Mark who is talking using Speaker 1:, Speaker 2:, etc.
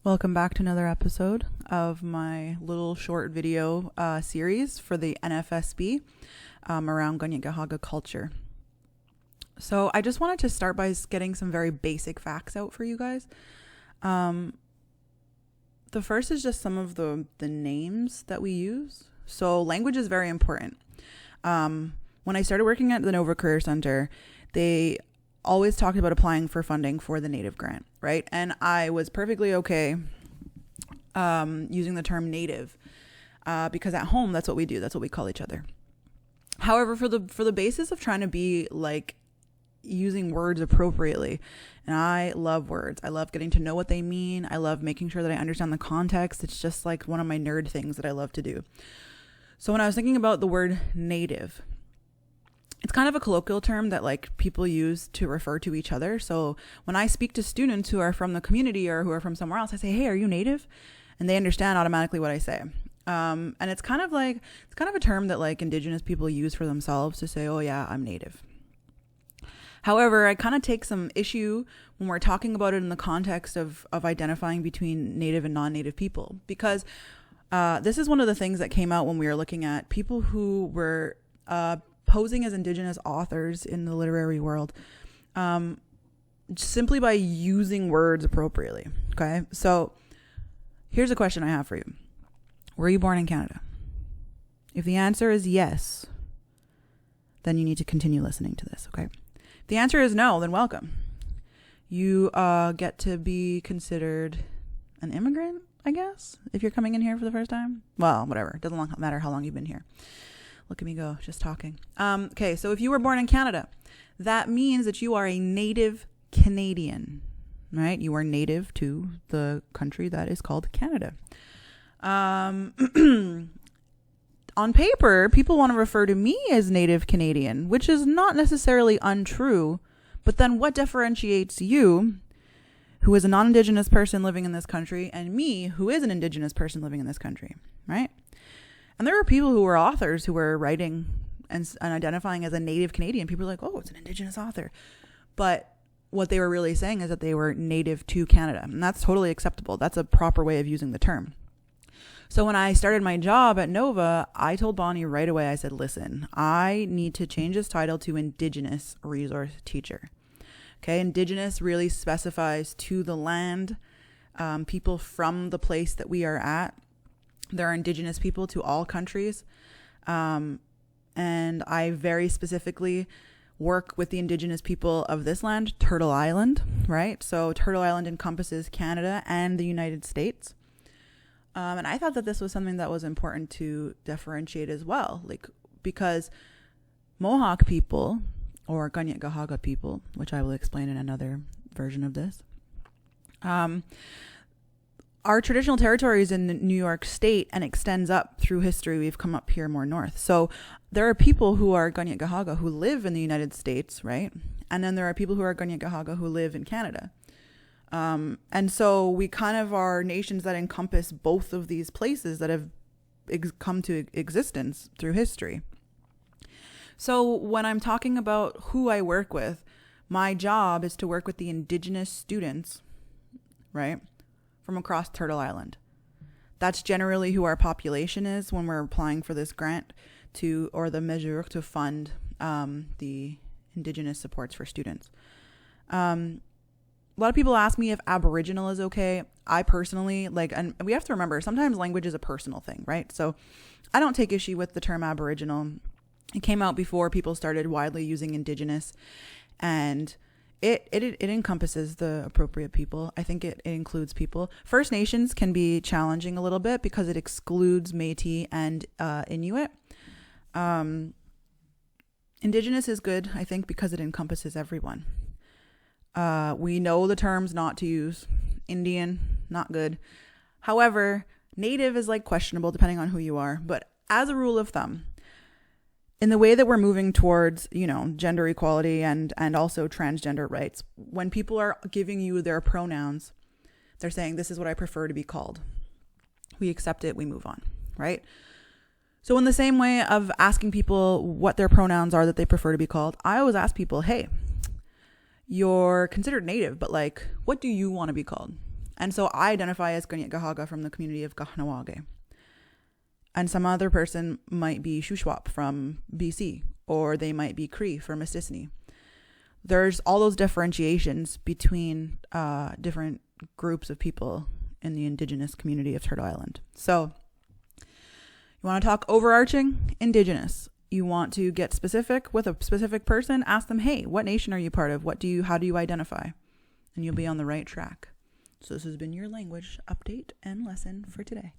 Speaker 1: Welcome back to another episode of my little short video series for the NFSB around Kanien'kehá:ka culture. So I just wanted to start by getting some very basic facts out for you guys. The first is just some of the names that we use. So language is very important. When I started working at the Nova Career Center, they always talked about applying for funding for the Native grant, right? And I was perfectly okay using the term Native because at home, that's what we do. That's what we call each other. However, for the basis of trying to be like using words appropriately, and I love words. I love getting to know what they mean. I love making sure that I understand the context. It's just like one of my nerd things that I love to do. So when I was thinking about the word Native, it's kind of a colloquial term that like people use to refer to each other. So when I speak to students who are from the community or who are from somewhere else, I say, "Hey, are you Native?" And they understand automatically what I say. And it's kind of a term that like Indigenous people use for themselves to say, "Oh yeah, I'm Native." However, I kind of take some issue when we're talking about it in the context of identifying between Native and non-Native people, because this is one of the things that came out when we were looking at people who were posing as Indigenous authors in the literary world, simply by using words appropriately. Okay, so here's a question I have for you: were you born in Canada? If the answer is yes, then you need to continue listening to this. Okay, if the answer is no, then welcome. You get to be considered an immigrant, I guess, if you're coming in here for the first time. Well, whatever. It doesn't matter how long you've been here. Look at me go, just talking. Okay, so if you were born in Canada, that means that you are a native Canadian, right? You are native to the country that is called Canada. On paper, people want to refer to me as native Canadian, which is not necessarily untrue. But then what differentiates you, who is a non-Indigenous person living in this country, and me, who is an Indigenous person living in this country, right? And there are people who are authors who are writing and identifying as a native Canadian. People are like, "Oh, it's an Indigenous author." But what they were really saying is that they were native to Canada. And that's totally acceptable. That's a proper way of using the term. So when I started my job at Nova, I told Bonnie right away, I said, "Listen, I need to change this title to Indigenous Resource Teacher." Okay, Indigenous really specifies to the land, people from the place that we are at. There are Indigenous people to all countries. And I very specifically work with the Indigenous people of this land, Turtle Island, right? So Turtle Island encompasses Canada and the United States. And I thought that this was something that was important to differentiate as well, like because Mohawk people or Kanien'kehá:ka people, which I will explain in another version of this, our traditional territory is in New York State and extends up through history. We've come up here more north. So there are people who are Kanien'kehá:ka who live in the United States, right? And then there are people who are Kanien'kehá:ka who live in Canada. And so we kind of are nations that encompass both of these places that have come to existence through history. So when I'm talking about who I work with, my job is to work with the Indigenous students, right, from across Turtle Island. That's generally who our population is when we're applying for this grant or the mesure to fund the Indigenous supports for students. A lot of people ask me if Aboriginal is okay. I personally and we have to remember, sometimes language is a personal thing, right? So I don't take issue with the term Aboriginal. It came out before people started widely using Indigenous, and it encompasses the appropriate people. I think it includes people. First Nations can be challenging a little bit because it excludes Métis and Inuit. Indigenous is good, I think, because it encompasses everyone. We know the terms not to use. Indian, not good. However, Native is like questionable depending on who you are. But as a rule of thumb, in the way that we're moving towards, gender equality and also transgender rights, when people are giving you their pronouns, they're saying, "This is what I prefer to be called." We accept it, we move on, right? So in the same way of asking people what their pronouns are that they prefer to be called, I always ask people, "Hey, you're considered Native, but like, what do you want to be called?" And so I identify as Ganyagahaga from the community of Kahnawake. And some other person might be Shuswap from BC, or they might be Cree from Mistissini. There's all those differentiations between different groups of people in the Indigenous community of Turtle Island. So you want to talk overarching? Indigenous. You want to get specific with a specific person? Ask them, hey, what nation are you part of? How do you identify? And you'll be on the right track. So this has been your language update and lesson for today.